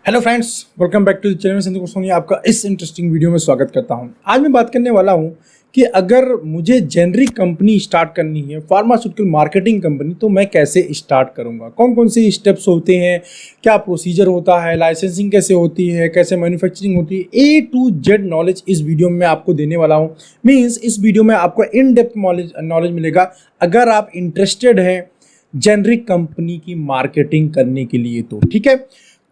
Hello friends, welcome back to the channel. Sandeep Soni आपका इस interesting video में स्वागत करता हूं। आज मैं बात करने वाला हूं कि अगर मुझे जेनरिक कंपनी स्टार्ट करनी है, फार्मास्यूटिकल मार्केटिंग कंपनी, तो मैं कैसे स्टार्ट करूंगा, कौन कौन से स्टेप्स होते हैं, क्या प्रोसीजर होता है, लाइसेंसिंग कैसे होती है, कैसे मैन्युफैक्चरिंग होती है, ए टू जेड नॉलेज इस वीडियो में मैं आपको देने वाला हूँ। मीन्स इस वीडियो में आपको इन डेप्थ नॉलेज मिलेगा अगर आप इंटरेस्टेड हैं जेनरिक कंपनी की मार्केटिंग करने के लिए। तो ठीक है,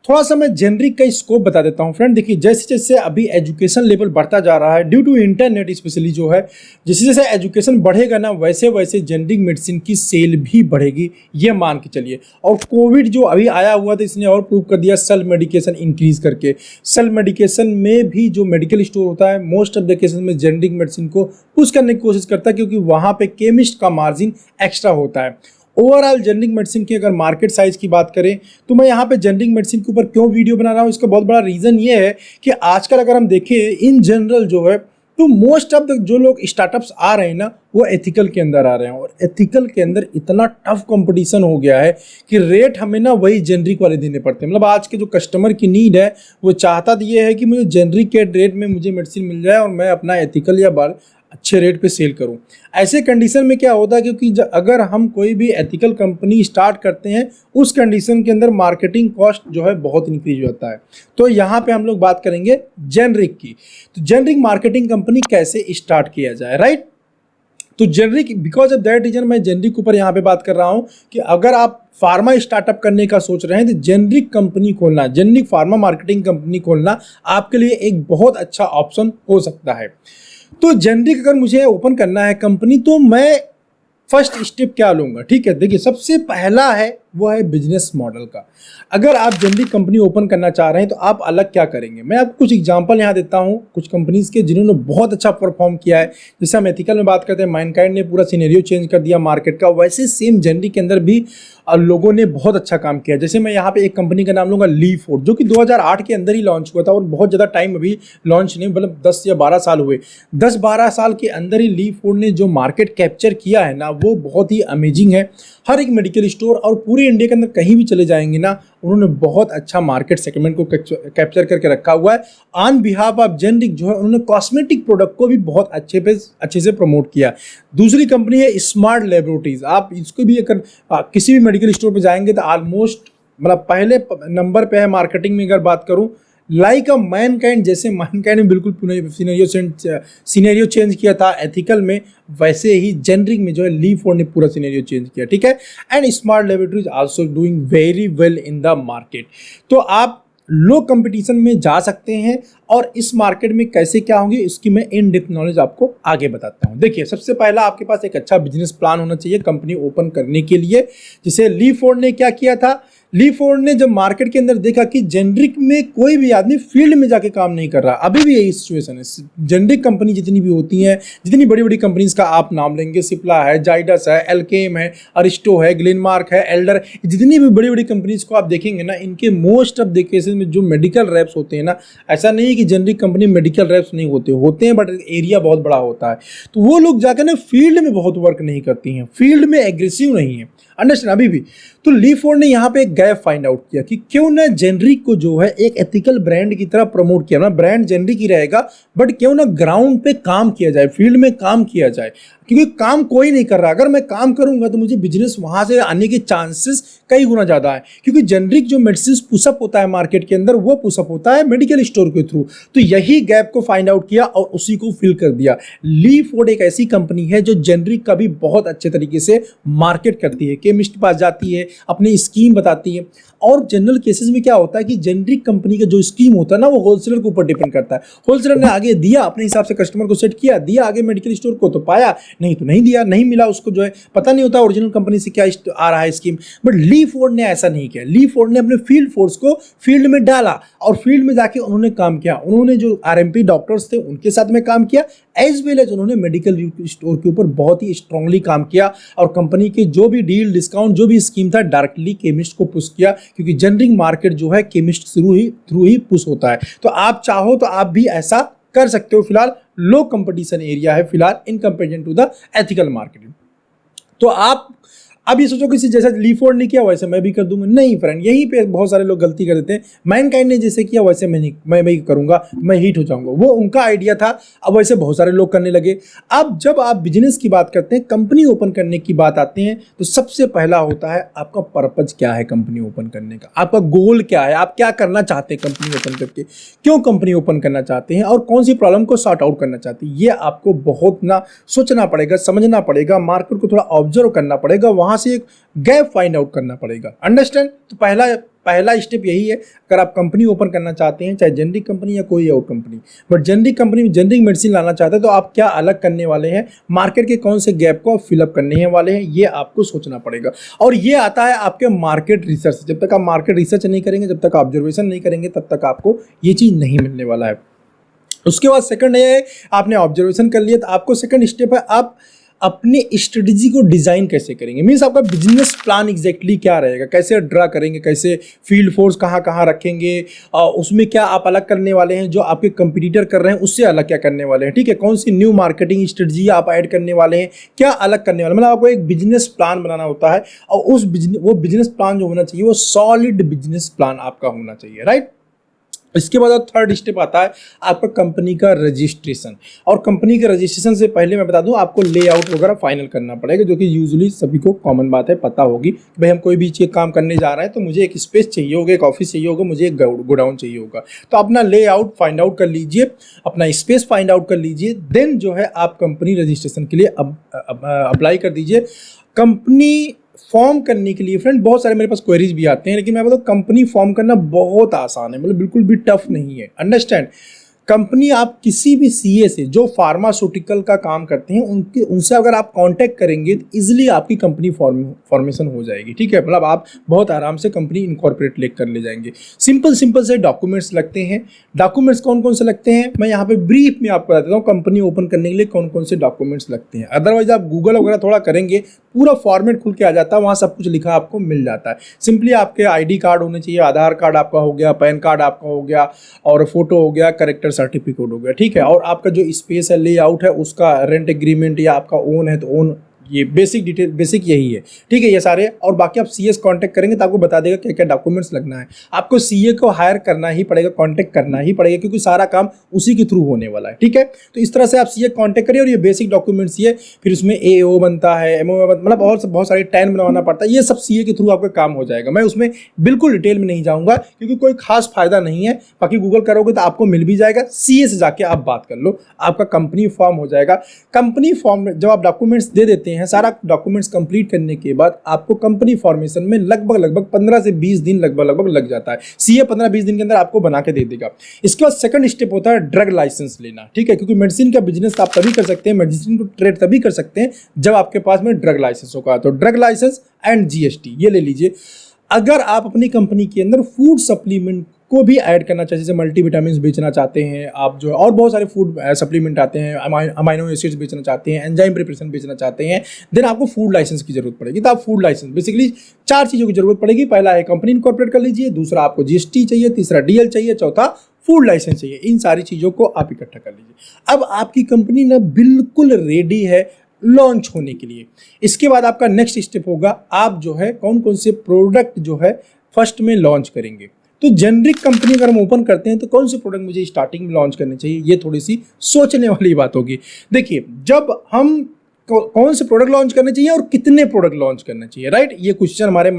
थोड़ा सा मैं जेनरिक का स्कोप बता देता हूं। फ्रेंड देखिए, जैसे जैसे अभी एजुकेशन लेवल बढ़ता जा रहा है ड्यू टू इंटरनेट स्पेशली जो है, जैसे जैसे एजुकेशन बढ़ेगा ना वैसे वैसे जेनरिक मेडिसिन की सेल भी बढ़ेगी, ये मान के चलिए। और कोविड जो अभी आया हुआ था इसने और प्रूव कर दिया, सेल्फ मेडिकेशन इंक्रीज करके। सेल्फ मेडिकेशन में भी जो मेडिकल स्टोर होता है मोस्ट ऑफ द केसेस में जेनरिक मेडिसिन को पुश करने की कोशिश करता है, क्योंकि वहाँ पे केमिस्ट का मार्जिन एक्स्ट्रा होता है। ओवरऑल जेनरिक मेडिसिन की अगर मार्केट साइज की बात करें तो मैं यहाँ पे जेनरिक मेडिसिन के ऊपर क्यों वीडियो बना रहा हूँ, इसका बहुत बड़ा रीज़न ये है कि आजकल अगर हम देखें इन जनरल जो है तो मोस्ट ऑफ द जो लोग स्टार्टअप्स आ रहे हैं ना वो एथिकल के अंदर आ रहे हैं। और एथिकल के अंदर इतना टफ कंपटीशन हो गया है कि रेट हमें ना वही जेनरिक वाले देने पड़ते हैं। मतलब आज के जो कस्टमर की नीड है वो चाहता तो ये है कि मुझे जेनरिक के रेट में मुझे मेडिसिन मिल जाए और मैं अपना एथिकल या बार अच्छे रेट पे सेल करूं। ऐसे कंडीशन में क्या होता है, क्योंकि अगर हम कोई भी एथिकल कंपनी स्टार्ट करते हैं उस कंडीशन के अंदर मार्केटिंग कॉस्ट जो है बहुत इंक्रीज होता है। तो यहाँ पे हम लोग बात करेंगे जेनरिक की। तो जेनरिक मार्केटिंग कंपनी कैसे स्टार्ट किया जाए, राइट। तो generic, because of that reason मैं जेनरिक के ऊपर यहाँ पे बात कर रहा हूँ कि अगर आप फार्मा स्टार्टअप करने का सोच रहे हैं तो जेनरिक कंपनी खोलना, जेनरिक फार्मा मार्केटिंग कंपनी खोलना आपके लिए एक बहुत अच्छा ऑप्शन हो सकता है। तो जेनरिक अगर मुझे ओपन करना है कंपनी तो मैं फर्स्ट स्टेप क्या लूँगा, ठीक है। देखिए, सबसे पहला है वो है बिजनेस मॉडल का। अगर आप जेनरिक कंपनी ओपन करना चाह रहे हैं तो आप अलग क्या करेंगे, मैं आपको कुछ एग्जांपल यहाँ देता हूँ कुछ कंपनीज के जिन्होंने बहुत अच्छा परफॉर्म किया है। जैसे हम एथिकल में बात करते हैं, मैनकाइंड ने पूरा सिनेरियो चेंज कर दिया मार्केट का, वैसे सेम जेनरिक के अंदर भी लोगों ने बहुत अच्छा काम किया। जैसे मैं यहाँ पे एक कंपनी का नाम लूँगा ली4, जो कि 2008 के अंदर ही लॉन्च हुआ था और बहुत ज़्यादा टाइम अभी लॉन्च नहीं, मतलब 10 या 12 साल हुए। 10-12 साल के अंदर ही ली4 ने जो मार्केट कैप्चर किया है ना वो बहुत ही अमेजिंग है। हर एक मेडिकल स्टोर और पूरे इंडिया के अंदर कहीं भी चले जाएंगे ना, उन्होंने बहुत अच्छा मार्केट सेगमेंट को कैप्चर करके रखा हुआ है। ऑन बिहाफ ऑफ जेनरिक जो है उन्होंने कॉस्मेटिक प्रोडक्ट को भी बहुत अच्छे से प्रमोट किया। दूसरी कंपनी है स्मार्ट लैबोरेटरीज। आप इसको भी अगर किसी भी मेडिकल स्टोर पे जाएंगे तो ऑलमोस्ट मतलब पहले नंबर पे है मार्केटिंग में। अगर बात करूं लाइक अ मैनकाइंड, जैसे मैनकाइंड ने बिल्कुल सीनेरियो चेंज किया था एथिकल में, वैसे ही जेनरिक में जो है ली4 ने पूरा सीनेरियो चेंज किया, ठीक है। And smart laboratories also doing very well in the market. तो आप लो कंपटीशन में जा सकते हैं और इस मार्केट में कैसे क्या होंगे इसकी मैं इन डेप्थ नॉलेज आपको आगे बताता हूं। देखिए, सबसे पहला आपके पास एक अच्छा बिजनेस प्लान होना चाहिए कंपनी ओपन करने के लिए। जैसे ली4 ने क्या किया था, ली4 ने जब मार्केट के अंदर देखा कि जेनरिक में कोई भी आदमी फील्ड में जाके काम नहीं कर रहा, अभी भी यही सिचुएशन है। जेनरिक कंपनी जितनी भी होती हैं, जितनी बड़ी बड़ी कंपनीज का आप नाम लेंगे, सिप्ला है, जाइडस है, एल्केम है, अरिस्टो है, ग्लेनमार्क है, एल्डर, जितनी भी बड़ी बड़ी कंपनीज को आप देखेंगे ना, इनके मोस्ट ऑफ द केसेस में जो मेडिकल रैप्स होते हैं ना, ऐसा नहीं है कि जेनरिक कंपनी मेडिकल रैप्स नहीं होते हैं, बट एरिया बहुत बड़ा होता है। तो वो लोग जाकर ना फील्ड में बहुत वर्क नहीं करती हैं, फील्ड में एग्रेसिव नहीं है, अंडरस्टैंड अभी भी। तो ली4 ने यहाँ पे एक गैप फाइंड आउट किया कि क्यों ना जेनरिक को जो है एक एथिकल ब्रांड की तरह प्रमोट किया ना, ब्रांड जेनरिक ही रहेगा बट क्यों ना ग्राउंड पे काम किया जाए, फील्ड में काम किया जाए, क्योंकि काम कोई नहीं कर रहा। अगर मैं काम करूंगा तो मुझे बिजनेस वहां से आने के चांसेस कई गुना ज्यादा है, क्योंकि जेनरिक जो मेडिसिन पुशअप होता है मार्केट के अंदर वो पुशअप होता है मेडिकल स्टोर के थ्रू। तो यही गैप को फाइंड आउट किया और उसी को फिल कर दिया। ली4 एक ऐसी कंपनी है जो जेनरिक का भी बहुत अच्छे तरीके से मार्केट करती है, केमिस्ट पास जाती है, अपनी स्कीम बताती है। और जनरल केसेस में क्या होता है कि जेनरिक कंपनी का जो स्कीम होता है ना वो होलसेलर के ऊपर डिपेंड करता है। होलसेलर ने आगे दिया, अपने हिसाब से कस्टमर को सेट किया, दिया आगे मेडिकल स्टोर को तो पाया, नहीं तो नहीं दिया, नहीं मिला उसको, जो है पता नहीं होता ओरिजिनल कंपनी से क्या आ रहा है स्कीम। बट ली4 ने ऐसा नहीं किया। ली4 ने अपने फील्ड फोर्स को फील्ड में डाला और फील्ड में जाके उन्होंने काम किया। उन्होंने जो आरएमपी डॉक्टर्स थे उनके साथ में काम किया, एज वेल एज उन्होंने मेडिकल स्टोर के ऊपर बहुत ही स्ट्रांगली काम किया और कंपनी के जो भी डील, डिस्काउंट, जो भी स्कीम था डायरेक्टली केमिस्ट को पुश किया, क्योंकि जेनरिक मार्केट जो है केमिस्ट थ्रू ही पुश होता है। तो आप चाहो तो आप भी ऐसा कर सकते हो। फिलहाल लो कंपटीशन एरिया है फिलहाल in comparison to the ethical marketing. तो आप अब ये सोचो किसी जैसा लीफोर्ड ने किया वैसे मैं भी कर दूंगा, नहीं फ्रेंड, यहीं पे बहुत सारे लोग गलती कर देते हैं। मैनकाइंड ने जैसे किया वैसे मैं भी करूंगा, मैं हिट हो जाऊंगा, वो उनका आइडिया था, अब वैसे बहुत सारे लोग करने लगे। अब जब आप बिजनेस की बात करते हैं, कंपनी ओपन करने की बात आते हैं, तो सबसे पहला होता है आपका पर्पज क्या है कंपनी ओपन करने का, आपका गोल क्या है, आप क्या करना चाहते हैं कंपनी ओपन करके, क्यों कंपनी ओपन करना चाहते हैं और कौन सी प्रॉब्लम को सॉर्ट आउट करना चाहते हैं। ये आपको बहुत ना सोचना पड़ेगा, समझना पड़ेगा, मार्केट को थोड़ा ऑब्जर्व करना पड़ेगा, वहां से एक गैप फाइंड आउट करना पड़ेगा। अंडरस्टैंड? तो पहला स्टेप यही है। अगर आप कंपनी ओपन करना चाहते हैं, चाहे जेनरिक कंपनी या कोई और कंपनी, बट जेनरिक कंपनी में जेनरिक मेडिसिन लाना चाहते हैं, तो आप क्या अलग करने वाले हैं, मार्केट के कौन से गैप को आप फिलअप करने हैं वाले हैं, ये आपको सोचना पड़ेगा। और ये आता है आपके मार्केट रिसर्च से। जब तक आप मार्केट रिसर्च नहीं करेंगे, जब तक ऑब्जर्वेशन नहीं करेंगे, तब तक आपको ये चीज़ नहीं मिलने वाला है। उसके बाद सेकंड ये है, आपने ऑब्जर्वेशन कर लिया, तो आपको सेकंड स्टेप है आप अपनी स्ट्रेटजी को डिजाइन कैसे करेंगे। मीन्स आपका बिजनेस प्लान एग्जैक्टली क्या रहेगा, कैसे ड्रा करेंगे, कैसे फील्ड फोर्स कहाँ कहाँ रखेंगे, उसमें क्या आप अलग करने वाले हैं, जो आपके कंपटीटर कर रहे हैं उससे अलग क्या करने वाले हैं, ठीक है, कौन सी न्यू मार्केटिंग स्ट्रेटजी आप ऐड करने वाले हैं, क्या अलग करने वाले हैं। मतलब आपको एक बिजनेस प्लान बनाना होता है, और वो बिजनेस प्लान जो होना चाहिए वो सॉलिड बिजनेस प्लान आपका होना चाहिए, राइट। इसके बाद थर्ड स्टेप आता है आपका कंपनी का रजिस्ट्रेशन। और कंपनी के रजिस्ट्रेशन से पहले मैं बता दूं, आपको लेआउट वगैरह फाइनल करना पड़ेगा, जो कि यूजुअली सभी को कॉमन बात है, पता होगी कि भाई हम कोई भी चीज़ काम करने जा रहे हैं तो मुझे एक स्पेस चाहिए होगा, एक ऑफिस चाहिए होगा, मुझे एक गोडाउन चाहिए होगा। तो अपना लेआउट फाइंड आउट कर लीजिए, अपना स्पेस फाइंड आउट कर लीजिए, देन जो है आप कंपनी रजिस्ट्रेशन के लिए अप्लाई कर दीजिए। कंपनी फॉर्म करने के लिए फ्रेंड बहुत सारे मेरे पास क्वेरीज भी आते हैं, लेकिन मैं बताऊँ कंपनी फॉर्म करना बहुत आसान है, मतलब बिल्कुल भी टफ नहीं है। अंडरस्टैंड? कंपनी आप किसी भी सीए से जो फार्मास्यूटिकल का काम करते हैं उनसे अगर आप कांटेक्ट करेंगे तो इजीली आपकी कंपनी फॉर्मेशन हो जाएगी, ठीक है। मतलब आप बहुत आराम से कंपनी इनकॉर्पोरेट कर ले जाएंगे। सिंपल से डॉक्यूमेंट्स लगते हैं। डॉक्यूमेंट्स कौन कौन से लगते हैं मैं यहाँ पे ब्रीफ में आपको बता देता हूँ, कंपनी ओपन करने के लिए कौन कौन से डॉक्यूमेंट्स लगते हैं। अदरवाइज आप गूगल वगैरह थोड़ा करेंगे, पूरा फॉर्मेट खुल के आ जाता है, वहाँ सब कुछ लिखा आपको मिल जाता है। सिंपली आपके आईडी कार्ड होने चाहिए, आधार कार्ड आपका हो गया, पैन कार्ड आपका हो गया, और फोटो हो गया, करेक्टर सर्टिफिकेट हो गया, ठीक है। और आपका जो स्पेस है, लेआउट है, उसका रेंट एग्रीमेंट या आपका ओन है तो ओन, ये बेसिक डिटेल, बेसिक यही है, ठीक है, ये सारे। और बाकी आप सीए से कांटेक्ट करेंगे तो आपको बता देगा क्या क्या डॉक्यूमेंट्स लगना है। आपको सीए को हायर करना ही पड़ेगा, कांटेक्ट करना ही पड़ेगा, क्योंकि सारा काम उसी के थ्रू होने वाला है, ठीक है। तो इस तरह से आप सीए कांटेक्ट करिए, और ये बेसिक डॉक्यूमेंट्स ये, फिर उसमें एओ बनता है, एमओ, मतलब बहुत सारे टैन बनवाना पड़ता है, ये सब सीए के थ्रू आपका काम हो जाएगा। मैं उसमें बिल्कुल डिटेल में नहीं जाऊँगा, क्योंकि कोई खास फायदा नहीं है। बाकी गूगल करोगे तो आपको मिल भी जाएगा, सीए से जाके आप बात कर लो, आपका कंपनी फॉर्म हो जाएगा। कंपनी फॉर्म जब आप डॉक्यूमेंट्स दे देते हैं, सारा डॉक्यूमेंट्स कंप्लीट करने के बाद आपको कंपनी फॉर्मेशन में लगभग 15 से 20 दिन लगभग लग जाता है। सीए 15-20 दिन के अंदर आपको बना के दे देगा। इसके बाद सेकंड स्टेप होता है ड्रग लाइसेंस लेना, ठीक है, क्योंकि मेडिसिन का बिजनेस आप तभी कर सकते हैं, मेडिसिन को ट्रेड तभी कर सकते हैं जब आपके पास में ड्रग लाइसेंस होगा। तो ड्रग लाइसेंस एंड जीएसटी ये ले लीजिए। अगर आप अपनी कंपनी के अंदर फूड सप्लीमेंट को भी ऐड करना चाहिए, जैसे मल्टीविटामिन्स बेचना चाहते हैं आप, जो और बहुत सारे फूड सप्लीमेंट आते हैं, अमाइनो एसिड्स बेचना चाहते हैं, एंजाइम प्रिपरेशन बेचना चाहते हैं, देन आपको फूड लाइसेंस की जरूरत पड़ेगी। तो आप फूड लाइसेंस बेसिकली 4 चीज़ों की जरूरत पड़ेगी। पहला है कंपनी इनकॉर्पोरेट कर लीजिए, दूसरा आपको जीएसटी चाहिए, तीसरा डीएल चाहिए, चौथा फूड लाइसेंस चाहिए। इन सारी चीज़ों को आप इकट्ठा कर लीजिए। अब आपकी कंपनी ना बिल्कुल रेडी है लॉन्च होने के लिए। इसके बाद आपका नेक्स्ट स्टेप होगा, आप जो है कौन कौन से प्रोडक्ट जो है फर्स्ट में लॉन्च करेंगे। तो जेनरिक कंपनी अगर हम ओपन करते हैं तो कौन से प्रोडक्ट मुझे स्टार्टिंग में लॉन्च करने चाहिए, ये थोड़ी सी सोचने वाली बात होगी। देखिए, जब हम कौन से प्रोडक्ट लॉन्च करने चाहिए और कितने प्रोडक्ट लॉन्च करने चाहिए, राइट, ये क्वेश्चन हमारे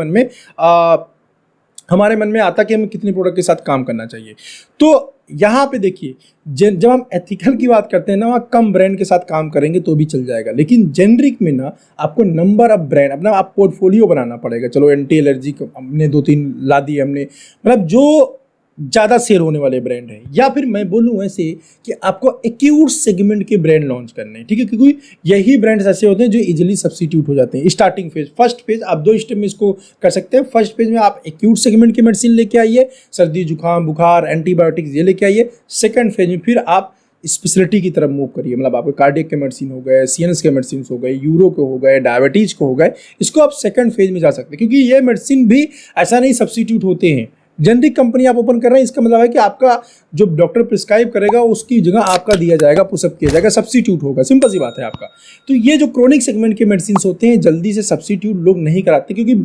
मन में आता कि हमें कितने प्रोडक्ट के साथ काम करना चाहिए। तो यहाँ पे देखिए, जब हम एथिकल की बात करते हैं ना, वहाँ कम ब्रांड के साथ काम करेंगे तो भी चल जाएगा, लेकिन जेनरिक में ना आपको नंबर ऑफ ब्रांड, अपना आप पोर्टफोलियो बनाना पड़ेगा। चलो एंटी एलर्जी हमने 2-3 ला दिए हमने, मतलब जो ज़्यादा सेल होने वाले ब्रांड हैं, या फिर मैं बोलूँ ऐसे कि आपको एक्यूट सेगमेंट के ब्रांड लॉन्च करने हैं, ठीक है, क्योंकि यही ब्रांड्स ऐसे होते हैं जो इजीली सब्स्टिट्यूट हो जाते हैं। स्टार्टिंग फेज, फर्स्ट फेज आप 2 स्टेप में इसको कर सकते हैं। फर्स्ट फेज में आप एक्यूट सेगमेंट की मेडिसिन लेके आइए, सर्दी जुकाम बुखार एंटीबायोटिक्स ये लेके आइए। सेकंड फेज में फिर आप स्पेशलिटी की तरफ मूव करिए, मतलब आपके कार्डियक के मेडिसिन हो गए, सीएनएस के मेडिसिन हो गए, यूरो के हो गए, डायबिटीज को हो गए, इसको आप सेकंड फेज में जा सकते हैं, क्योंकि ये मेडिसिन भी ऐसा नहीं सब्स्टिट्यूट होते हैं, जेनरिक कंपनी आप ओपन कर रहे हैं, इसका मतलब है कि आपका जो डॉक्टर प्रिस्क्राइब करेगा उसकी जगह आपका दिया जाएगा, पुशअप किया जाएगा, सब्स्टिट्यूट होगा, सिंपल सी बात है आपका। तो ये जो क्रोनिक सेगमेंट के मेडिसिन होते हैं जल्दी से सब्स्टिट्यूट लोग नहीं कराते, क्योंकि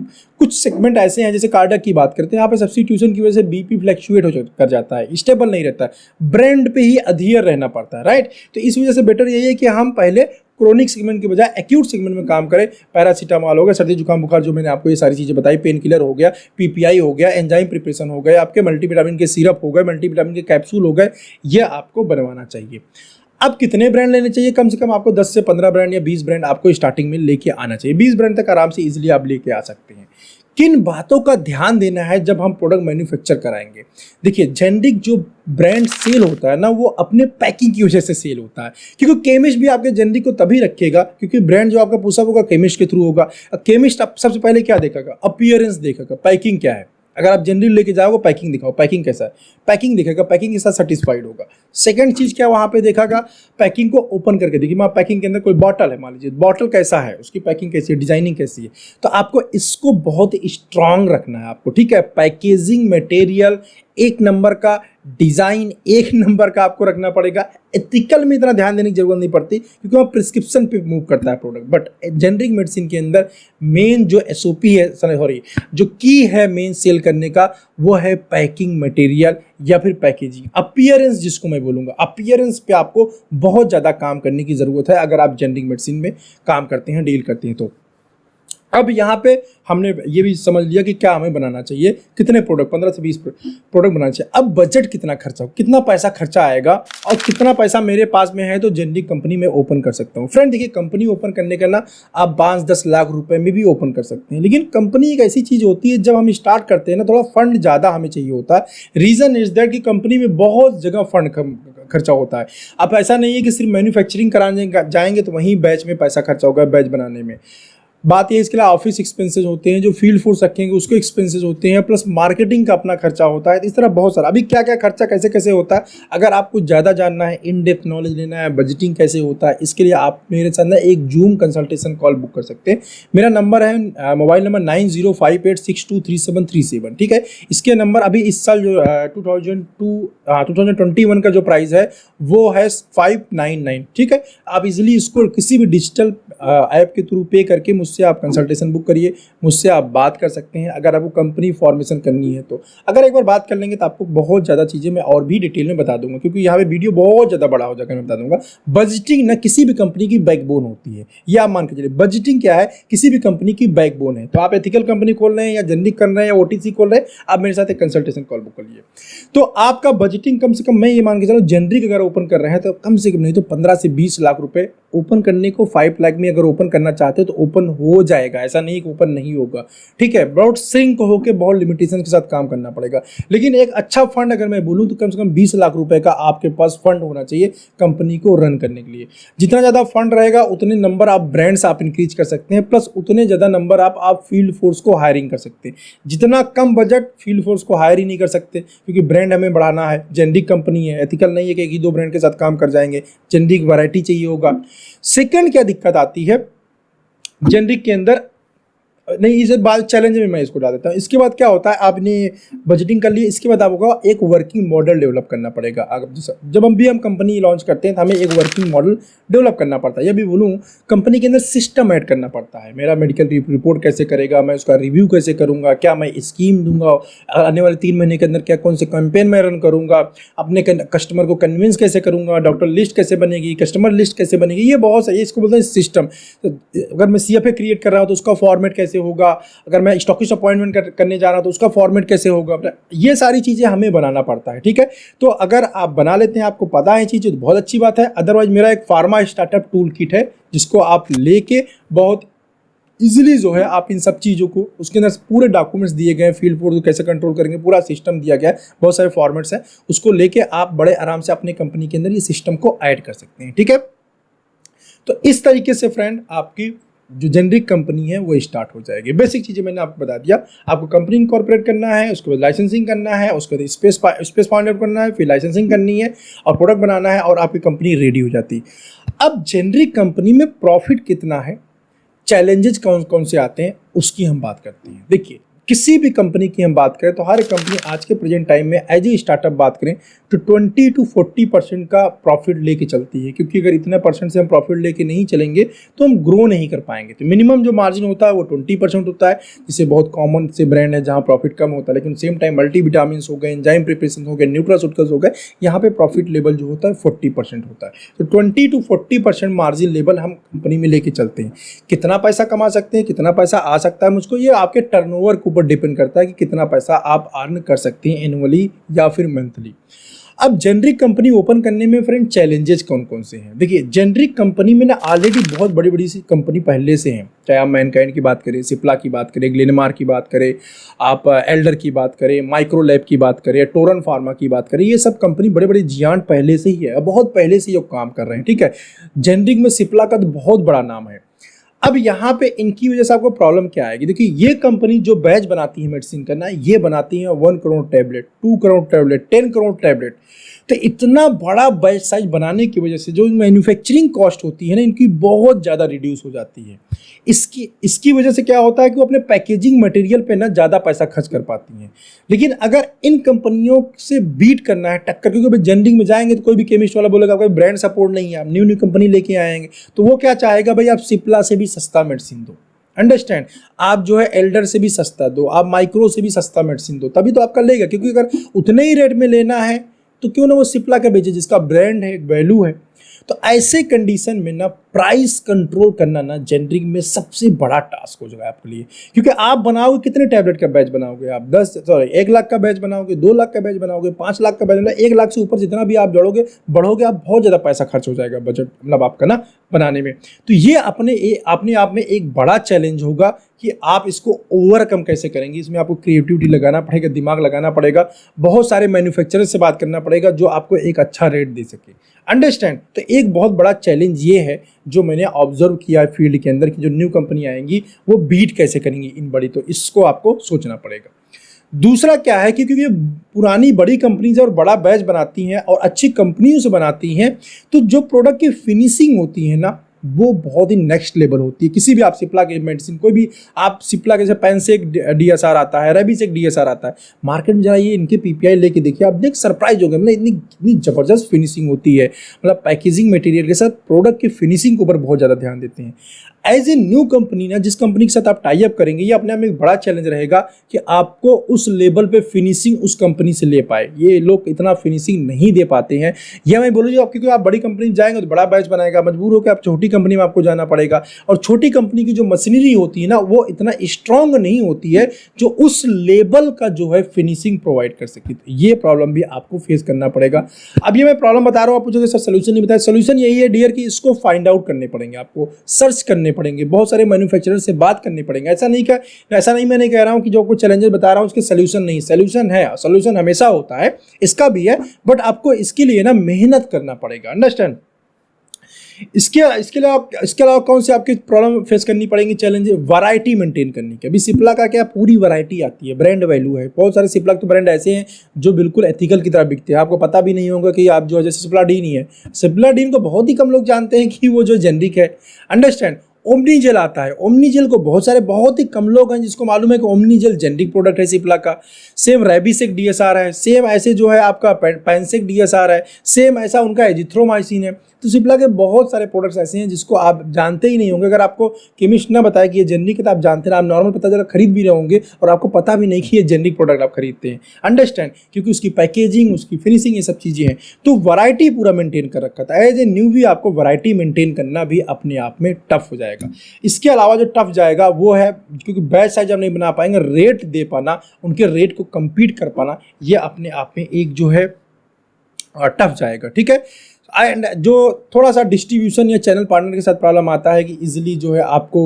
कुछ सेगमेंट ऐसे हैं, जैसे कार्डियक की बात करते हैं, यहाँ पे सब्स्टिट्यूशन की वजह से बीपी फ्लक्चुएट कर जाता है, स्टेबल नहीं रहता है, ब्रांड पे ही अधीर रहना पड़ता है, राइट। तो इस वजह से बेटर यही है कि हम पहले क्रोनिक सेगमेंट के बजाय एक्यूट सेगमेंट में काम करें। पैरासीटामॉल हो गया, सर्दी जुकाम बुखार, जो मैंने आपको ये सारी चीज़ें बताई, पेन किलर हो गया, पीपीआई हो गया, एंजाइम प्रिपरेशन हो गए, आपके मल्टीविटामिन के सिरप हो गए, मल्टीविटामिन के कैप्सूल हो गए, ये आपको बनवाना चाहिए। अब कितने ब्रांड लेने चाहिए? कम से कम आपको 10 से 15 ब्रांड या 20 ब्रांड आपको स्टार्टिंग में लेके आना चाहिए। 20 ब्रांड तक आराम से इजीली आप लेके आ सकते हैं। किन बातों का ध्यान देना है जब हम प्रोडक्ट मैन्युफैक्चर कराएंगे? देखिए, जेनरिक जो ब्रांड सेल होता है ना, वो अपने पैकिंग की वजह से सेल होता है, क्योंकि केमिस्ट भी आपके जेनरिक को तभी रखेगा क्योंकि ब्रांड जो आपका पुशअप होगा केमिस्ट के थ्रू होगा। केमिस्ट आप सबसे पहले क्या देखेगा? अपीयरेंस देखेगा, पैकिंग क्या है। अगर आप जनरल लेके जाओगे, पैकिंग दिखाओ, पैकिंग कैसा है, पैकिंग दिखेगा, पैकिंग के साथ सेटिस्फाइड होगा। सेकंड चीज क्या वहां पे देखेगा? पैकिंग को ओपन करके देखिए, मैं पैकिंग के अंदर कोई बॉटल है, मान लीजिए बॉटल कैसा है, उसकी पैकिंग कैसी है, डिजाइनिंग कैसी है, तो आपको इसको बहुत स्ट्रांग रखना है आपको, ठीक है। पैकेजिंग मटेरियल एक नंबर का, डिजाइन एक नंबर का आपको रखना पड़ेगा। एथिकल में इतना ध्यान देने की जरूरत नहीं पड़ती क्योंकि वहाँ प्रिस्क्रिप्शन पे मूव करता है प्रोडक्ट, बट जेनरिक मेडिसिन के अंदर मेन जो एसओपी है, सॉरी, जो की है मेन सेल करने का, वो है पैकिंग मटेरियल या फिर पैकेजिंग। अपीयरेंस जिसको मैं बोलूँगा, अपीयरेंस पे आपको बहुत ज़्यादा काम करने की ज़रूरत है अगर आप जेनरिक मेडिसिन में काम करते हैं, डील करते हैं तो। अब यहाँ पे हमने ये भी समझ लिया कि क्या हमें बनाना चाहिए, कितने प्रोडक्ट, 15 से 20 प्रोडक्ट बनाना चाहिए। अब बजट कितना खर्चा हो, कितना पैसा खर्चा आएगा और कितना पैसा मेरे पास में है तो जेनरिक कंपनी में ओपन कर सकता हूँ। फ्रेंड देखिए, कंपनी ओपन करने का ना आप 5-10 लाख रुपए में भी ओपन कर सकते हैं, लेकिन कंपनी एक ऐसी चीज़ होती है जब हम स्टार्ट करते हैं ना, थोड़ा फंड ज़्यादा हमें चाहिए होता है। रीज़न इज़ दैट कि कंपनी में बहुत जगह फंड खर्चा होता है। अब ऐसा नहीं है कि सिर्फ मैन्युफैक्चरिंग कराने जाएंगे तो वहीं बैच में पैसा खर्चा होगा, बैच बनाने में। बात ये, इसके लिए ऑफिस एक्सपेंसेस होते हैं, जो फील्ड फोर्स रखेंगे उसके एक्सपेंसेस होते हैं, प्लस मार्केटिंग का अपना खर्चा होता है। इस तरह बहुत सारा, अभी क्या क्या खर्चा कैसे कैसे होता है, अगर आपको ज़्यादा जानना है, इन डेप्थ नॉलेज लेना है, बजटिंग कैसे होता है, इसके लिए आप मेरे साथ ना एक जूम कंसल्टेशन कॉल बुक कर सकते हैं। मेरा नंबर है मोबाइल नंबर 9058623737, ठीक है। इसके नंबर अभी इस साल जो 2021 का जो प्राइस है वो है 599, ठीक है। आप इजीली इसको किसी भी डिजिटल ऐप के थ्रू पे करके मुझसे आप कंसल्टेशन बुक करिए, मुझसे आप बात कर सकते हैं अगर आपको कंपनी फॉर्मेशन करनी है तो। अगर एक बार बात कर लेंगे तो आपको बहुत ज़्यादा चीज़ें मैं और भी डिटेल में बता दूंगा, क्योंकि यहाँ पे वीडियो बहुत ज़्यादा बड़ा हो जाएगा। मैं बता दूंगा, बजटिंग ना किसी भी कंपनी की बैकबोन होती है, ये आप मान के चलिए। बजटिंग क्या है? किसी भी कंपनी की बैकबोन है। तो आप एथिकल कंपनी खोल रहे हैं या जेनरिक कर रहे हैं या ओटीसी खोल रहे हैं, आप मेरे साथ एक कंसल्टेशन कॉल बुक करिए। तो आपका बजटिंग कम से कम, मैं ये मान के चलो, जेनरिक अगर ओपन कर रहे हैं तो कम से कम नहीं तो 15 से 20 लाख रुपए ओपन करने को, 5 लाख में अगर ओपन करना चाहते हो तो ओपन हो जाएगा, ऐसा नहीं कि ओपन नहीं होगा, ठीक है। बहुत सिंक होकर बहुत लिमिटेशन के साथ काम करना पड़ेगा, लेकिन एक अच्छा फंड अगर मैं बोलूं तो कम से कम 20 लाख रुपए का आपके पास फंड होना चाहिए कंपनी को रन करने के लिए। जितना ज़्यादा फंड रहेगा उतने नंबर आप ब्रांड्स आप इंक्रीज कर सकते हैं, प्लस उतने ज़्यादा नंबर आप फील्ड फोर्स को हायरिंग कर सकते हैं। जितना कम बजट, फील्ड फोर्स को हायर ही नहीं कर सकते, क्योंकि ब्रांड हमें बढ़ाना है। जेनरिक कंपनी है, एथिकल नहीं है कि एक ही 2 ब्रांड के साथ काम कर जाएंगे, जेनरिक वैरायटी चाहिए होगा। सेकंड क्या दिक्कत आती है जेनरिक के अंदर, नहीं इसे बाद चैलेंज में मैं इसको डाल देता हूँ। इसके बाद क्या होता है, आपने बजटिंग कर ली, इसके बाद आपको एक वर्किंग मॉडल डेवलप करना पड़ेगा। जब हम कंपनी लॉन्च करते हैं तो हमें एक वर्किंग मॉडल डेवलप करना पड़ता है। यह भी बोलूँ, कंपनी के अंदर सिस्टम ऐड करना पड़ता है। मेरा मेडिकल रिपोर्ट कैसे करेगा, मैं उसका रिव्यू कैसे करूँगा, क्या मैं स्कीम दूंगा, आने वाले 3 महीने के अंदर क्या कौन से कैंपेन मैं रन करूँगा, अपने कस्टमर को कन्विंस कैसे करूँगा, डॉक्टर लिस्ट कैसे बनेगी, कस्टमर लिस्ट कैसे बनेगी, ये बहुत सही, इसको बोलते हैं सिस्टम। अगर मैं CFA क्रिएट कर रहा हूँ तो उसका फॉर्मेट कैसे होगा, अगर मैं स्टॉकिस्ट अपॉइंटमेंट करने जा रहा हूं तो उसका फॉर्मेट कैसे होगा, ये सारी चीजें हमें बनाना पड़ता है, ठीक है। तो अगर आप बना लेते हैं, आपको पता है चीजें, तो बहुत अच्छी बात है। अदरवाइज मेरा एक फार्मा स्टार्टअप टूल किट है जिसको आप लेके बहुत इजीली जो है आप इन सब चीज़ों को, उसके अंदर पूरे डॉक्यूमेंट्स दिए गए हैं, फील्ड फोर्स को कैसे कंट्रोल करेंगे, पूरा सिस्टम दिया गया है, बहुत सारे फॉर्मेट्स हैं, उसको लेके आप बड़े आराम से अपने कंपनी के अंदर ये सिस्टम को ऐड कर सकते हैं, ठीक है। तो इस तरीके से फ्रेंड आपकी जो जेनरिक कंपनी है वो स्टार्ट हो जाएगी। बेसिक चीज़ें मैंने आपको बता दिया। आपको कंपनी इनकॉर्पोरेट करना है, उसके बाद लाइसेंसिंग करना है, उसके बाद स्पेस फाइंड आउट करना है, फिर लाइसेंसिंग करनी है और प्रोडक्ट बनाना है और आपकी कंपनी रेडी हो जाती है। अब जेनरिक कंपनी में प्रॉफिट कितना है, चैलेंजेस कौन कौन से आते हैं, उसकी हम बात करते हैं। देखिए, किसी भी कंपनी की हम बात करें तो हर कंपनी आज के प्रेजेंट टाइम में एज ए स्टार्टअप बात करें तो 20 to 40% का प्रॉफिट लेके चलती है, क्योंकि अगर इतने परसेंट से हम प्रॉफिट लेके नहीं चलेंगे तो हम ग्रो नहीं कर पाएंगे। तो मिनिमम जो मार्जिन होता है वो 20% होता है, जिससे बहुत कॉमन से ब्रांड है जहाँ प्रॉफिट कम होता है, लेकिन सेम टाइम मल्टीविटामिन हो गए, एंजाइम प्रिपरेशन हो गए, न्यूट्रास्यूटिकल्स हो गए, यहाँ पे प्रॉफिट लेवल जो होता है 40% होता है। तो 20 to 40% मार्जिन लेवल हम कंपनी में लेके चलते हैं। कितना पैसा कमा सकते हैं, कितना पैसा आ सकता है मुझको, ये आपके टर्नओवर के ऊपर डिपेंड करता है कि कितना पैसा आप अर्न कर सकते हैं एनुअली या फिर मंथली। अब जेनरिक कंपनी ओपन करने में फ्रेंड चैलेंजेस कौन कौन से हैं? देखिए, जेनरिक कंपनी में ना ऑलरेडी बहुत बड़ी बड़ी सी कंपनी पहले से हैं, चाहे आप मैनकाइंड की बात करें, सिप्ला की बात करें, ग्लेनमार्क की बात करें, आप एल्डर की बात करें, माइक्रोलैब की बात करें, टोरन फार्मा की बात करें, ये सब कंपनी बड़े बड़े जियांट पहले से ही है, बहुत पहले से ये काम कर रहे हैं। ठीक है, जेनरिक में सिप्ला का तो बहुत बड़ा नाम है। अब यहाँ पे इनकी वजह से आपको प्रॉब्लम क्या आएगी? देखिए, ये कंपनी जो बैच बनाती है मेडिसिन का ना, ये बनाती है 1 crore tablet, 2 crore tablet, 10 crore tablet. तो इतना बड़ा बैच साइज बनाने की वजह से जो मैन्युफैक्चरिंग कॉस्ट होती है ना, इनकी बहुत ज़्यादा रिड्यूस हो जाती है। इसकी वजह से क्या होता है कि वो अपने पैकेजिंग मटेरियल पे ना ज़्यादा पैसा खर्च कर पाती हैं। लेकिन अगर इन कंपनियों से बीट करना है, टक्कर, क्योंकि भाई जेनरिक में जाएंगे तो कोई भी केमिस्ट वाला बोलेगा कोई ब्रांड सपोर्ट नहीं है, आप न्यू कंपनी लेके आएंगे, तो वो क्या चाहेगा, भाई आप सिप्ला से भी सस्ता मेडिसिन दो, अंडरस्टैंड, आप जो है एल्डर से भी सस्ता दो, आप माइक्रो से भी सस्ता मेडिसिन दो, तभी तो आपका लेगा। क्योंकि अगर उतने ही रेट में लेना है तो क्यों ना वो सिप्ला का बेचे, जिसका ब्रांड है, एक वैल्यू है। तो ऐसे कंडीशन में ना प्राइस कंट्रोल करना ना जेनरिक में सबसे बड़ा टास्क हो जाएगा आपके लिए। क्योंकि आप बनाओगे कितने टैबलेट का बैच बनाओगे, आप 1 लाख का बैच बनाओगे, 2 लाख का बैच बनाओगे, 5 लाख का बैच बनाओगे, 1 लाख से ऊपर जितना भी आप बढ़ोगे आप बहुत ज़्यादा पैसा खर्च हो जाएगा बजट, मतलब आपका ना बनाने में। तो ये अपने आप में एक बड़ा चैलेंज होगा कि आप इसको ओवरकम कैसे करेंगे। इसमें आपको क्रिएटिविटी लगाना पड़ेगा, दिमाग लगाना पड़ेगा, बहुत सारे मैन्युफैक्चरर से बात करना पड़ेगा जो आपको एक अच्छा रेट दे सके, अंडरस्टैंड। तो एक बहुत बड़ा चैलेंज ये है जो मैंने ऑब्जर्व किया है फील्ड के अंदर कि जो न्यू कंपनी आएंगी वो बीट कैसे करेंगी इन बड़ी, तो इसको आपको सोचना पड़ेगा। दूसरा क्या है कि क्योंकि ये पुरानी बड़ी कंपनीज और बड़ा बैच बनाती हैं और अच्छी कंपनियों से बनाती हैं, तो जो प्रोडक्ट की फिनिशिंग होती है ना, वो बहुत ही नेक्स्ट लेवल होती है। किसी भी आप सिप्ला के मेडिसिन, कोई भी आप सिप्ला के जैसे पेनसेक डीएसआर आता है, रेबीसेक डीएसआर आता है, मार्केट में जाइए, इनके पीपीआई लेके देखिए, आप देख सरप्राइज हो गए, मतलब इतनी ज़बरदस्त फिनिशिंग होती है। मतलब पैकेजिंग मटेरियल के साथ प्रोडक्ट की फिनिशिंग के ऊपर बहुत ज़्यादा ध्यान देते हैं। एज ए न्यू कंपनी ना, जिस कंपनी के साथ आप टाई अप करेंगे, ये अपने आप में एक बड़ा चैलेंज रहेगा कि आपको उस लेवल पे फिनिशिंग उस कंपनी से ले पाए। ये लोग इतना फिनिशिंग नहीं दे पाते हैं। या मैं बोलूँ आप, क्योंकि आप बड़ी कंपनी में जाएंगे तो बड़ा बैच बनाएगा, मजबूर होकर आप छोटी कंपनी में आपको जाना पड़ेगा। और छोटी कंपनी की जो मशीनरी होती है ना, वो इतना स्ट्रांग नहीं होती है जो उस लेवल का जो है फिनिशिंग प्रोवाइड कर सके। तो ये प्रॉब्लम भी आपको फेस करना पड़ेगा। अब ये मैं प्रॉब्लम बता रहा हूँ, आप पूछोगे सर सोल्यूशन नहीं बताया। सोल्यूशन यही है डियर कि इसको फाइंड आउट करने पड़ेंगे, आपको सर्च करने पड़ेंगे, बहुत सारे मैन्युफैक्चरर से बात करनी पड़ेंगे। ऐसा नहीं मैं नहीं कह रहा हूं कि जो कुछ चैलेंजेस बता रहा हूं उसके सोल्यूशन नहीं, सोल्यूशन है, सोल्यूशन हमेशा होता है, इसका भी है, बट आपको इसके लिए ना मेहनत करना पड़ेगा, अंडरस्टैंड। इसके अलावा कौन से आपकी प्रॉब्लम फेस करनी पड़ेंगी, चैलेंज, वैरायटी मेंटेन करनी की। अभी सिप्ला का क्या पूरी वैरायटी आती है, ब्रांड वैल्यू है, बहुत सारे सिप्ला के ब्रांड ऐसे हैं जो बिल्कुल एथिकल की तरह बिकते हैं, आपको पता भी नहीं होगा कि आप जो जैसे सिप्लाडीन ही है, सिप्लाडीन को बहुत ही कम लोग जानते हैं कि वो जो जेनरिक है, अंडरस्टैंड। ओमनीजेल आता है, ओमनीजेल को बहुत ही कम लोग हैं जिसको मालूम है कि ओमनीजेल जेनरिक प्रोडक्ट है सिप्ला का। सेम रेबीसेक डीएसआर है, सेम ऐसे जो है आपका पेनसेक डीएसआर है, सेम ऐसा उनका एजिथ्रोमाइसिन है। तो सिप्ला के बहुत सारे प्रोडक्ट्स ऐसे हैं जिसको आप जानते ही नहीं होंगे। अगर आपको केमिस्ट ना बताए कि ये जेनरिक है तो आप जानते हैं, आप नॉर्मल पता चला खरीद भी रहे होंगे और आपको पता भी नहीं कि ये जेनरिक प्रोडक्ट आप खरीदते हैं, अंडरस्टैंड, क्योंकि उसकी पैकेजिंग, उसकी फिनिशिंग, ये सब चीज़ें हैं। तो वैरायटी पूरा मेंटेन कर रखा था। एज ए न्यू भी आपको वैरायटी मेंटेन करना भी अपने आप में टफ हो जाएगा। इसके अलावा जो टफ जाएगा वो है, क्योंकि बैच साइज आप नहीं बना पाएंगे, रेट दे पाना, उनके रेट को कंपीट कर पाना, ये अपने आप में एक जो है टफ जाएगा, ठीक है। एंड जो थोड़ा सा डिस्ट्रीब्यूशन या चैनल पार्टनर के साथ प्रॉब्लम आता है कि इजीली जो है आपको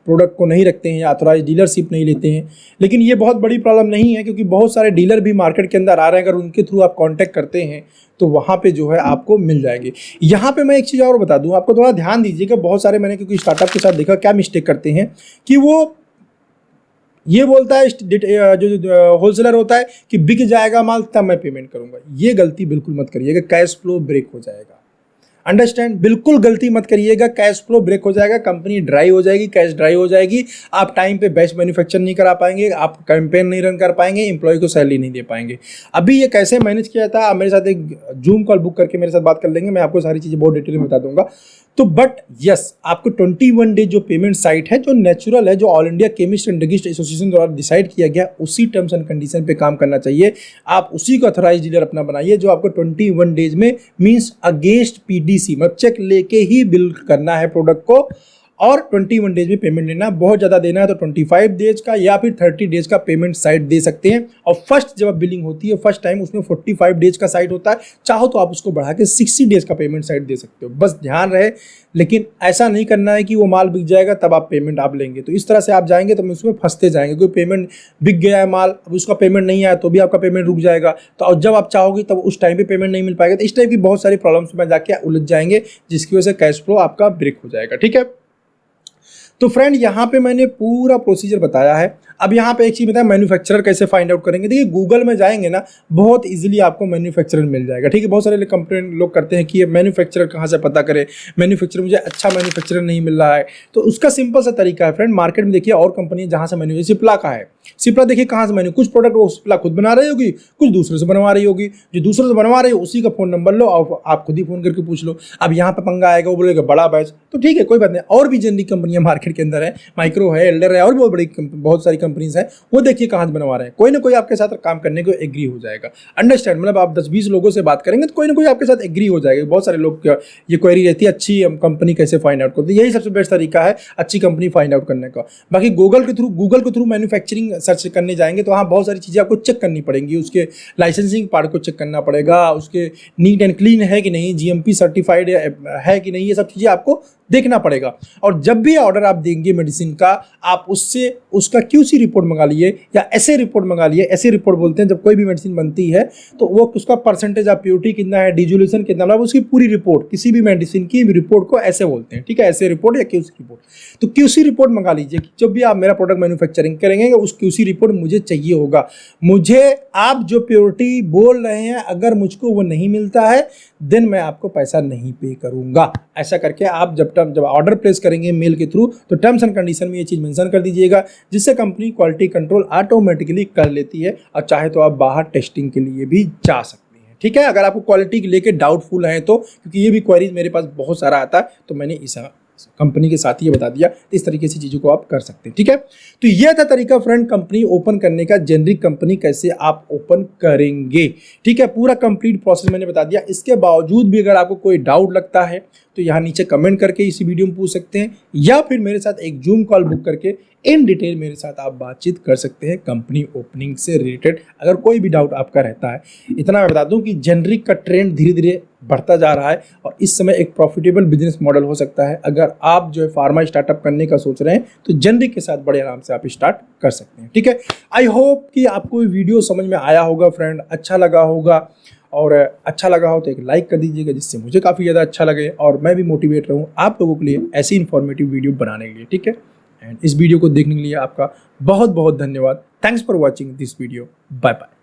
प्रोडक्ट को नहीं रखते हैं या ऑथराइज डीलरशिप नहीं लेते हैं। लेकिन ये बहुत बड़ी प्रॉब्लम नहीं है, क्योंकि बहुत सारे डीलर भी मार्केट के अंदर आ रहे हैं। अगर उनके थ्रू आप कांटेक्ट करते हैं तो वहाँ पे जो है आपको मिल जाएंगे। यहाँ पे मैं एक चीज़ और बता दूँ, आपको थोड़ा ध्यान दीजिएगा। बहुत सारे मैंने क्योंकि स्टार्टअप के साथ देखा क्या मिस्टेक करते हैं कि वो ये बोलता है जो होलसेलर होता है कि बिक जाएगा माल तब मैं पेमेंट करूंगा। ये गलती बिल्कुल मत करिएगा, कैश फ्लो ब्रेक हो जाएगा। अंडरस्टैंड, बिल्कुल गलती मत करिएगा, कैश फ्लो ब्रेक हो जाएगा, कंपनी ड्राई हो जाएगी, कैश ड्राई हो जाएगी, आप टाइम पे बेस्ट मैन्युफैक्चर नहीं करा पाएंगे, आप कैंपेन नहीं रन कर पाएंगे, एम्प्लॉय को सैलरी नहीं दे पाएंगे। अभी ये कैसे मैनेज किया था, आप मेरे साथ एक जूम कॉल बुक करके मेरे साथ बात कर लेंगे, मैं आपको सारी चीज़ें बहुत डिटेल में बता दूंगा। तो बट यस, आपको 21 डे जो पेमेंट साइट है, जो नेचुरल है, जो all India chemist and druggist association द्वारा डिसाइड किया गया, उसी टर्म्स एंड कंडीशन पे काम करना चाहिए। आप उसी को अथोराइज डीलर अपना बनाइए, जो आपको 21 डेज में मींस अगेंस्ट पीडीसी मतलब चेक लेके ही बिल करना है प्रोडक्ट को, और 21 डेज में पेमेंट लेना। बहुत ज़्यादा देना है तो 25 डेज का या फिर 30 डेज का पेमेंट साइट दे सकते हैं। और फर्स्ट जब आप बिलिंग होती है फर्स्ट टाइम, उसमें 45 डेज का साइट होता है, चाहो तो आप उसको बढ़ा के 60 डेज का पेमेंट साइट दे सकते हो, बस ध्यान रहे। लेकिन ऐसा नहीं करना है कि वो माल बिक जाएगा तब आप पेमेंट आप लेंगे, तो इस तरह से आप जाएंगे तो उसमें फंसते जाएंगे। कोई पेमेंट बिक गया है माल, अब उसका पेमेंट नहीं आया तो भी आपका पेमेंट रुक जाएगा, तो जब आप चाहोगे तब उस टाइम पे पेमेंट नहीं मिल पाएगा। तो इस टाइप की बहुत सारी प्रॉब्लम्स में जाके उलझ जाएंगे, जिसकी वजह से कैश फ्लो आपका ब्रेक हो जाएगा। ठीक है, तो फ्रेंड यहाँ पे मैंने पूरा प्रोसीजर बताया है। अब यहाँ पे एक चीज़ बताया, मैन्युफैक्चरर कैसे फाइंड आउट करेंगे। देखिए गूगल में जाएंगे ना, बहुत इजीली आपको मैन्युफैक्चरर मिल जाएगा। ठीक है, बहुत सारे कंप्लेंट लोग करते हैं कि ये मैन्युफैक्चरर कहाँ से पता करें, मैन्युफैक्चरर मुझे अच्छा मैन्युफैक्चरर नहीं मिल रहा है। तो उसका सिंपल सा तरीका है फ्रेंड, मार्केट में देखिए और कंपनी जहाँ से मैन्युफैक्चर, सिप्ला का है, सिप्ला देखिए कहाँ से मैन्यू, कुछ प्रोडक्ट वो सिप्ला खुद बना रही होगी, कुछ दूसरे से बनवा रही होगी। जो दूसरे से बनवा रही हो उसी का फ़ोन नंबर लो और आप खुद ही फ़ोन करके पूछ लो। अब यहाँ पे पंगा आएगा, वो बोलेगा बड़ा बैच, तो ठीक है कोई बात नहीं, और भी जेनरिक कंपनियां मार्केट के अंदर है, माइक्रो है, एल्डर है, और बहुत बड़ी बहुत सारी कंपनीज है, वो देखिए कहाँ से बनवा रहे हैं। कोई ना कोई आपके साथ काम करने को एग्री हो जाएगा। अंडरस्टैंड, मतलब आप 10-20 लोगों से बात करेंगे तो कोई ना कोई आपके साथ एग्री हो जाएगा। बहुत सारे लोग ये क्वेरी रहती है, अच्छी कंपनी कैसे फाइंड आउट करते हैं, यही सबसे बेस्ट तरीका है अच्छी कंपनी फाइंड आउट करने का। बाकी गूगल के थ्रू मैन्युफैक्चरिंग सर्च करने जाएंगे तो वहाँ बहुत सारी चीज़ें आपको चेक करनी पड़ेंगी। उसके लाइसेंसिंग पार्ट को चेक करना पड़ेगा, उसके नीट एंड क्लीन है कि नहीं, जीएमपी सर्टिफाइड है कि नहीं, ये सब चीज़ें आपको देखना पड़ेगा। और जब भी ऑर्डर आप देंगे मेडिसिन का, आप उससे उसका क्यूसी रिपोर्ट मंगा लिए या ऐसे रिपोर्ट मंगा लिए। ऐसे रिपोर्ट बोलते हैं जब कोई भी मेडिसिन बनती है तो वो उसका परसेंटेज ऑफ प्योरिटी कितना है, डिजोल्यूशन कितना, मतलब उसकी पूरी रिपोर्ट, किसी भी मेडिसिन की रिपोर्ट को ऐसे बोलते हैं। ठीक है, ऐसे रिपोर्ट या क्यूसी रिपोर्ट। तो क्यूसी रिपोर्ट मंगा लीजिए कि जब भी आप मेरा प्रोडक्ट मैन्युफैक्चरिंग करेंगे उस क्यूसी रिपोर्ट मुझे चाहिए होगा। मुझे आप जो प्योरिटी बोल रहे हैं अगर मुझको वो नहीं मिलता है देन मैं आपको पैसा नहीं पे करूंगा। ऐसा करके आप जब ऑर्डर प्लेस करेंगे मेल के थ्रू तो टर्म्स एंड कंडीशन में ये चीज़ मेंशन कर दीजिएगा, जिससे कंपनी क्वालिटी कंट्रोल ऑटोमेटिकली कर लेती है। और चाहे तो आप बाहर टेस्टिंग के लिए भी जा सकते हैं। ठीक है, अगर आपको क्वालिटी लेके डाउटफुल है तो, क्योंकि ये भी क्वेरीज मेरे पास बहुत सारा आता है, तो मैंने इस कंपनी के साथ ये बता दिया। इस तरीके से चीज़ों को आप कर सकते हैं। ठीक है, तो यह था तरीका फ्रेंड कंपनी ओपन करने का, जेनरिक कंपनी कैसे आप ओपन करेंगे। ठीक है, पूरा कंप्लीट प्रोसेस मैंने बता दिया। इसके बावजूद भी अगर आपको कोई डाउट लगता है तो यहाँ नीचे कमेंट करके इसी वीडियो में पूछ सकते हैं, या फिर मेरे साथ एक जूम कॉल बुक करके इन डिटेल मेरे साथ आप बातचीत कर सकते हैं कंपनी ओपनिंग से रिलेटेड, अगर कोई भी डाउट आपका रहता है। इतना मैं बता दूं कि जेनरिक का ट्रेंड धीरे धीरे बढ़ता जा रहा है और इस समय एक प्रॉफिटेबल बिजनेस मॉडल हो सकता है। अगर आप जो है फार्मा स्टार्टअप करने का सोच रहे हैं तो जेनरिक के साथ बड़े आराम से आप स्टार्ट कर सकते हैं। ठीक है, आई होप कि आपको वीडियो समझ में आया होगा फ्रेंड, अच्छा लगा होगा, और अच्छा लगा हो तो एक लाइक कर दीजिएगा, जिससे मुझे काफ़ी ज़्यादा अच्छा लगे और मैं भी मोटिवेट रहूँ आप लोगों के लिए ऐसी इन्फॉर्मेटिव वीडियो बनाने के लिए। ठीक है, एंड इस वीडियो को देखने के लिए आपका बहुत बहुत धन्यवाद। Thanks for watching this video. Bye bye.